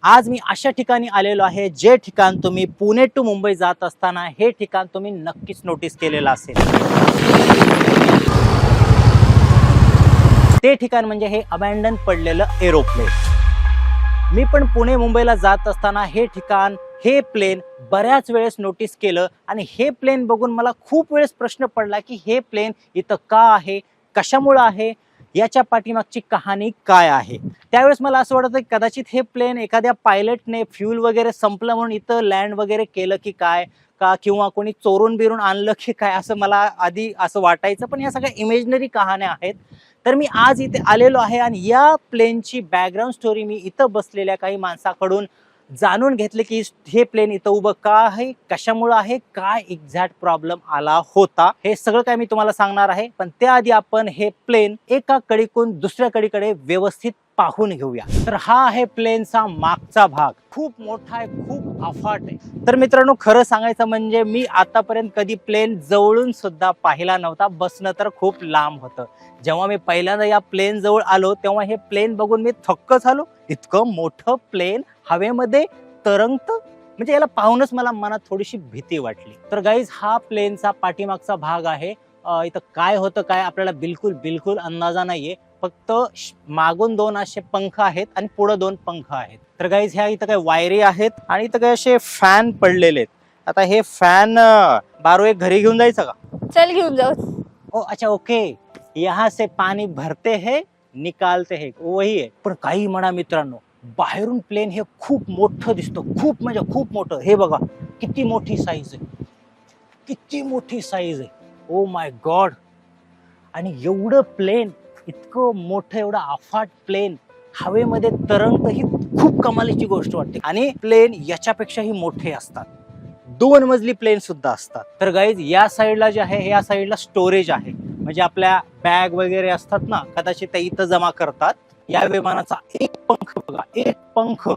आज मी अशा ठिकाणी आलेलो आहे जे ठिकाण तुम्ही पुणे टू मुंबई जात असताना हे ठिकाण तुम्ही नक्कीच नोटीस केलेलं असेल। ते ठिकाण म्हणजे हे अबॅन्डन पडलेलं एरोप्लेन। मी पण पुणे मुंबईला जात असताना हे ठिकाण हे प्लेन बऱ्याच वेळेस नोटीस केलं आणि हे प्लेन बघून मला खूप वेळेस प्रश्न पडला की हे प्लेन इथं का आहे, कशामुळे आहे, याच्या पाठीमागची कहाणी काय आहे। त्यावेळेस मला असं वाटतं की कदाचित हे प्लेन एखाद्या पायलटने फ्यूल वगैरे संपलं म्हणून इथं लँड वगैरे केलं की काय, का किंवा कोणी चोरून बिरून आणलं की काय, असं मला आधी असं वाटायचं। पण या सगळ्या इमेजनरी कहाण्या आहेत। तर मी आज इथे आलेलो आहे आणि या प्लेनची बॅकग्राऊंड स्टोरी मी इथं बसलेल्या काही माणसाकडून जाणून घेतले की हे प्लेन इथं उभं का आहे, कशामुळे आहे, काय एक्झॅक्ट प्रॉब्लेम आला होता, हे सगळं काय मी तुम्हाला सांगणार आहे। पण त्याआधी आपण हे प्लेन एका कडीकडून दुसऱ्या कडीकडे व्यवस्थित पाहून घेऊया। तर हा आहे प्लेनचा मागचा भाग, खूप मोठा आहे, खूप अफाट आहे। तर मित्रांनो, खरं सांगायचं म्हणजे मी आतापर्यंत कधी प्लेन जवळून सुद्धा पाहिला नव्हता, बसणं तर खूप लांब होतं। जेव्हा मी पहिल्यांदा या प्लेन जवळ आलो तेव्हा हे प्लेन बघून मी थक्क झालो। इतकं मोठं प्लेन हवेमध्ये तरंगत, म्हणजे याला पाहूनच मला मनात थोडीशी भीती वाटली। तर गाईज, हा प्लेनचा पाठीमागचा भाग आहे। इथं काय होतं काय आपल्याला बिलकुल अंदाजा नाहीये। फक्त मागून दोन असे पंख आहेत आणि पुढे दोन पंख आहेत। तर गाईज, ह्या इथं काय वायरी आहेत आणि इथं काय असे फॅन पडलेले आहेत। आता हे फॅन बारो एक घरी घेऊन जायचं का? चल घेऊन जाऊ। ओ अच्छा, ओके। यहाँ से पानी भरते हैं निकालते हैं, वही आहे। पण काही म्हणा मित्रांनो, बाहेरून प्लेन हे खूप मोठं दिसतं, खूप म्हणजे खूप मोठं। हे बघा किती मोठी साईज आहे, किती मोठी साईज आहे। Oh my God. आणि एवढं प्लेन, इतकं मोठं, एवढं अफाट प्लेन हवेमध्ये तरंगतं, ही खूप कमालीची गोष्ट वाटते। आणि प्लेन याच्यापेक्षाही मोठे असतात, 2 मजली प्लेन सुद्धा असतात। तर गाईज, या साईडला जे आहे, या साईडला स्टोरेज आहे, म्हणजे आपल्या बॅग वगैरे असतात ना, कदाचित ते इथं जमा करतात। या विमानाचा एक पंख बघा, एक पंख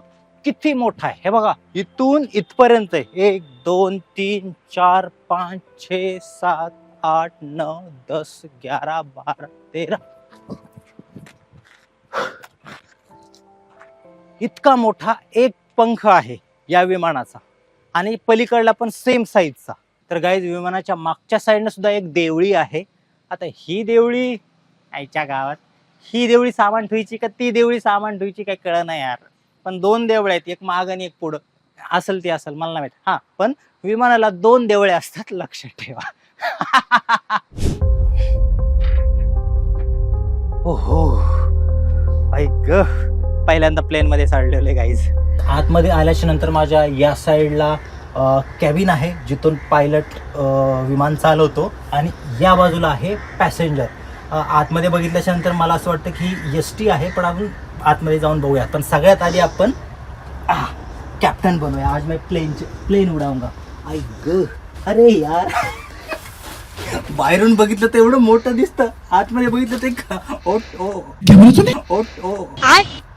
किती मोठा आहे, हे बघा, इथून इथपर्यंत आहे। 1 2 3 4 5 6 7 8 9 10 11 12 13 इतका मोठा एक पंख आहे या विमानाचा, आणि पलीकडला पण सेम साईजचा। तर गाईज, विमानाच्या मागच्या साईडने सुद्धा एक देवळी आहे। आता ही देवळी आईच्या गावात, ही देवळी सामान ठेवायची का ती देवळी सामान ठेवायची काय कळ नाही यार। पण 2 देवळे आहेत, एक माग आणि एक पुढं, असेल ती असेल, मला नाही माहित। हा, पण विमानाला 2 देवळे असतात, लक्षात ठेवा। ओहो ऐक, पहिल्यांदा प्लेन मध्ये चढलेले गाईज। आतमध्ये आल्याच्या नंतर माझ्या या साईडला कॅबिन आहे, जिथून पायलट विमान चालवतो, आणि या बाजूला आहे पॅसेंजर। आतमध्ये बघितल्याच्या नंतर मला असं वाटतं की एसटी आहे, पण आपण आतमध्ये जाऊन बघूया। पण सगळ्यात आधी आपण कॅप्टन बनूया। आज मैं प्लेन उडाऊंगा। ऐक, अरे यार, बाहेरून बघितलं तर एवढं मोठं दिसतं, आतमध्ये बघितलं ते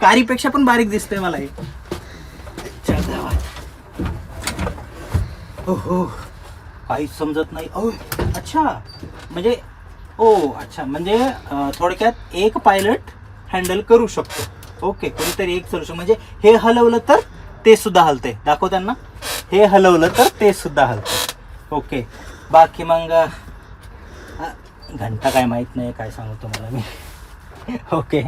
कारीपेक्षा पण बारीक दिसतंय मला हे। ओहो, काही समजत नाही। ओ अच्छा, म्हणजे म्हणजे थोडक्यात एक पायलट हँडल करू शकतो। ओके, कोणीतरी एक करू शकतो, म्हणजे हे हलवलं तर ते सुद्धा हलते। दाखव त्यांना, हे हलवलं तर ते सुद्धा हलते। ओके, बाकी मग घंटा काय माहित नाही, काय सांगू तुम्हाला मी। ओके,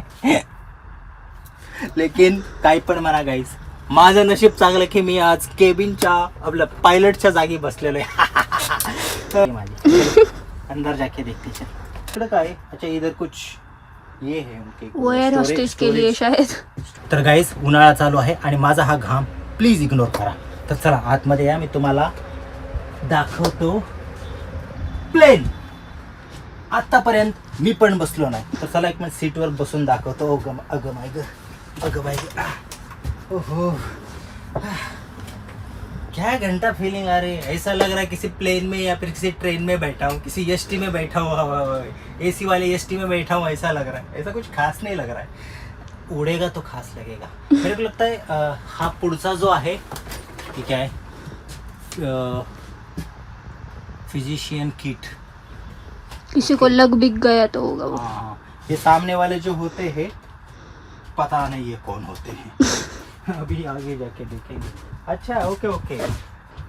लेकिन काय पण म्हणा गाईज, माझं नशीब चांगलं की मी आज केबिनच्या आपल्या पायलटच्या जागी बसलेलो आहे। माझी अंदर जाके देखते चल। इकडे काय, अच्छा इधर कुछ ये है उनके वो एयर होस्टेस के लिए शायद। तर गाईज, उन्हाळा चालू आहे आणि माझा हा घाम प्लीज इग्नोर करा। तर चला आतमध्ये या, मी तुम्हाला दाखवतो प्लेन। आतापर्यंत मी पण बसलो नाही, तर चला एक मिनिट सीटवर बसून दाखवतो। अगं माय ग, अगं बाय ग, ओहो क्या घंटा फीलिंग आ रही है। ऐसा लग रहा है किसी प्लेन में या फिर किसी ट्रेन में बैठा हूँ, किसी एसटी में बैठा हुआ, एसी वाले एसटी में बैठा हूँ, ऐसा लग रहा है। ऐसा कुछ खास नहीं लग रहा है, उड़ेगा तो खास लगेगा। मेरे को लगता है हा पुढचा जो आहे ठीक आहे, फिजिशियन किट, किसी को लग बिग गया तो होगा वो। ये सामने वाले जो होते हैं पता नहीं ये कौन होते हैं। अभी आगे जाके देखेंगे. अच्छा ओके ओके.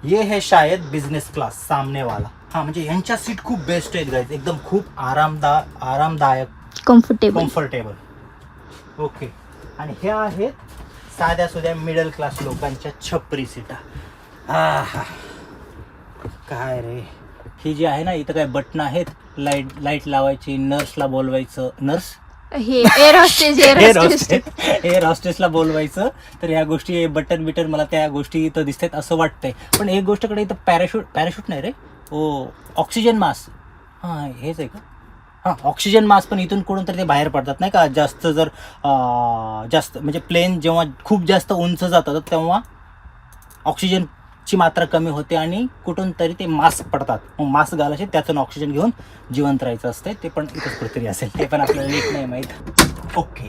ये है शायद बिझनेस क्लास सामने वाला. हा म्हणजे यांच्या सीट खूप बेस्ट आहेत गाईज, एकदम खूप आरामदायक, कम्फर्टेबल. ओके. आणि ह्या आहेत साध्या सुध्या मिडल क्लास लोकांच्या छपरी सीटा. हा काय रे, ही जी आहे ना, इथं काय बटन आहेत, लाईट लावायची, नर्सला बोलवायचं, नर्स हे एअर हॉस्टेस. एअर हॉस्टेसला बोलवायचं. तर ह्या गोष्टी बटन बिटन मला त्या गोष्टी इथं दिसतात असं वाटतंय. पण एक गोष्टकडे इथं पॅराशूट नाही रे, ओ ऑक्सिजन मास्क. हां हेच आहे का? हां ऑक्सिजन मास्क. पण इथून कुठून तर ते बाहेर पडतात नाही का, जास्त जर जास्त म्हणजे प्लेन जेव्हा खूप जास्त उंच जातं तेव्हा ऑक्सिजनची मात्रा कमी होते आणि कुठून तरी ते मास्क पडतात. मग मास्क घालायचे, त्यातून ऑक्सिजन घेऊन जिवंत राहायचं असते. ते पण इथंच कुठेतरी असेल, ते पण आपल्याला नीट नाही माहीत. ओके.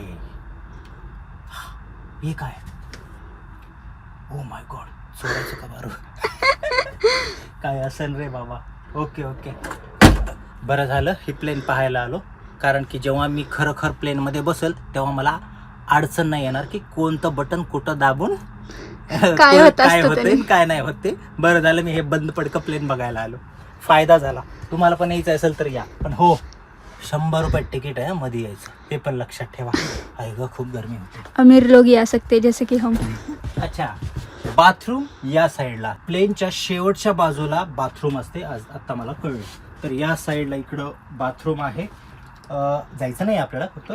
हे काय, ओ माय गॉड, सोडायचं का बारू? काय असेल रे बाबा. ओके ओके, बरं झालं ही प्लेन पाहायला आलो, कारण की जेव्हा मी खरं प्लेनमध्ये बसेल तेव्हा मला अडचण नाही येणार की कोणतं बटन कुठं दाबून काय होते काय नाही होते. बरं झालं मी हे बंद पडकं प्लेन बघायला आलो, फायदा झाला. तुम्हाला पण यायचं असेल तर या, पण हो 100 रुपये तिकीट आहे मध्ये यायचं, हे पण लक्षात ठेवा. आहे ग खूप गरमी होते. अमीर लोग या सकते जैसे की हम. अच्छा, बाथरूम या साईडला, प्लेनच्या शेवटच्या बाजूला बाथरूम असते, आज आत्ता मला कळलं. तर या साईडला इकडं बाथरूम आहे. जायचं नाही आपल्याला, फक्त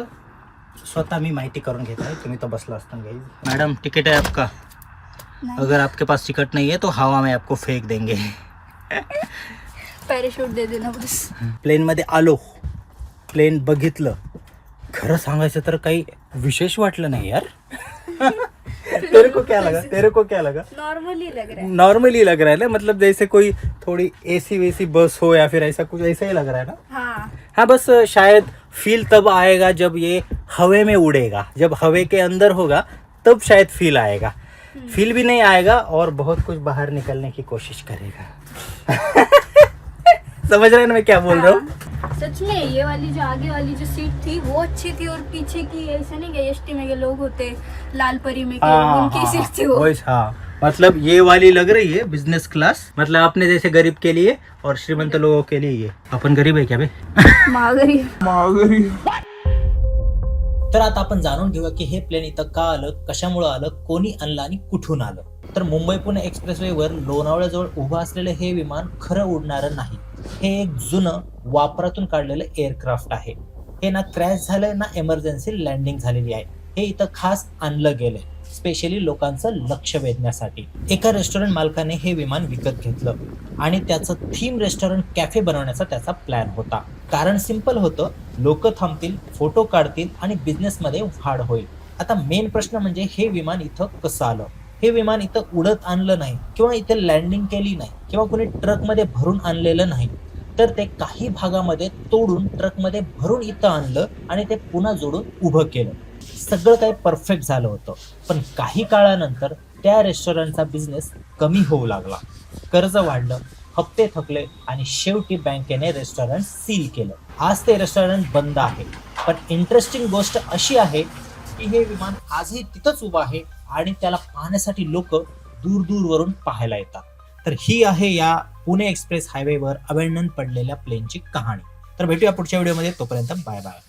स्वतः मी माहिती करून घेत आहे. तुम्ही तो बसला असता गाइस. मैडम टिकट है आपका? अगर आपके पास टिकट नहीं है तो हवा में आपको फेंक देंगे. पॅराशूट दे देना बस. प्लेनमध्ये आलो, प्लेन बघितलं, खरं सांगायचं तर काही विशेष वाटलं नाही यार. तेरे को क्या लगा? नॉर्मली लग रहा है ना, मतलब जैसे कोई थोड़ी एसी वैसी बस हो या फिर ऐसा कुछ, ऐसा ही लग रहा है ना. हाँ बस शायद फील तब आएगा जब ये हवे में उड़ेगा, जब हवे के अंदर होगा तब शायद फील आएगा. फील भी नहीं आएगा और बहुत कुछ बाहर निकलने की कोशिश करेगा. समझ रहे हैं ना मैं क्या बोल रहा हूँ? सच में ये वाली जो आगे वाली जो सीट थी वो अच्छी थी, और पीछे की ऐसे नहीं कि एसटी में के लोग होते, लाल परी में के उनकी सीट थी वो. हाँ मतलब ये वाली लग रही है बिजनेस क्लास, मतलब अपने जैसे गरीब के लिए और श्रीमंत लोगों के लिए. ये अपन गरीब है क्या बे? मागरी. तर आता आपण जाणून घेऊया की हे प्लेन इथं का आलं, कशामुळे आलं, कोणी आणलं आणि कुठून आलं. तर मुंबई पुणे एक्सप्रेसवेवर लोणावळ्याजवळ उभं असलेलं हे विमान खरं उडणारं नाही. हे एक जुनं वापरातून काढलेलं एअरक्राफ्ट आहे. हे ना क्रॅश झालंय ना इमर्जन्सी लँडिंग झालेली आहे. हे इथं खास आणलं गेलंय, स्पेशली लोकांचं लक्ष वेधण्यासाठी. एका रेस्टॉरंट मालकाने हे विमान विकत घेतलं आणि त्याचं थीम रेस्टॉरंट कॅफे बनवण्याचा त्याचा प्लॅन होता. कारण सिंपल होतं, लोक थांबतील, फोटो काढतील आणि बिझनेसमध्ये वाढ होईल. आता मेन प्रश्न म्हणजे हे विमान इथं कसं आलं. हे विमान इथं उडत आणलं नाही किंवा इथे लँडिंग केली नाही किंवा कोणी ट्रकमध्ये भरून आणलेलं नाही, तर ते काही भागामध्ये तोडून ट्रकमध्ये भरून इथं आणलं आणि ते पुन्हा जोडून उभं केलं. सगळं काही परफेक्ट झालं होतं. पण काही काळानंतर त्या रेस्टॉरंटचा बिझनेस कमी होऊ लागला, कर्ज वाढलं, हप्ते थकले आणि शेवटी बँकेने रेस्टॉरंट सील केलं. आज ते रेस्टॉरंट बंद आहे. पण इंटरेस्टिंग गोष्ट अशी आहे की हे विमान आजही तिथंच उभं आहे आणि त्याला पाहण्यासाठी लोक दूरवरून पाहायला येतात. तर ही आहे या पुणे एक्सप्रेस हायवेवर अबॅन्डन पडलेल्या प्लेनची कहाणी. तर भेटूया पुढच्या व्हिडिओमध्ये, तोपर्यंत बाय बाय.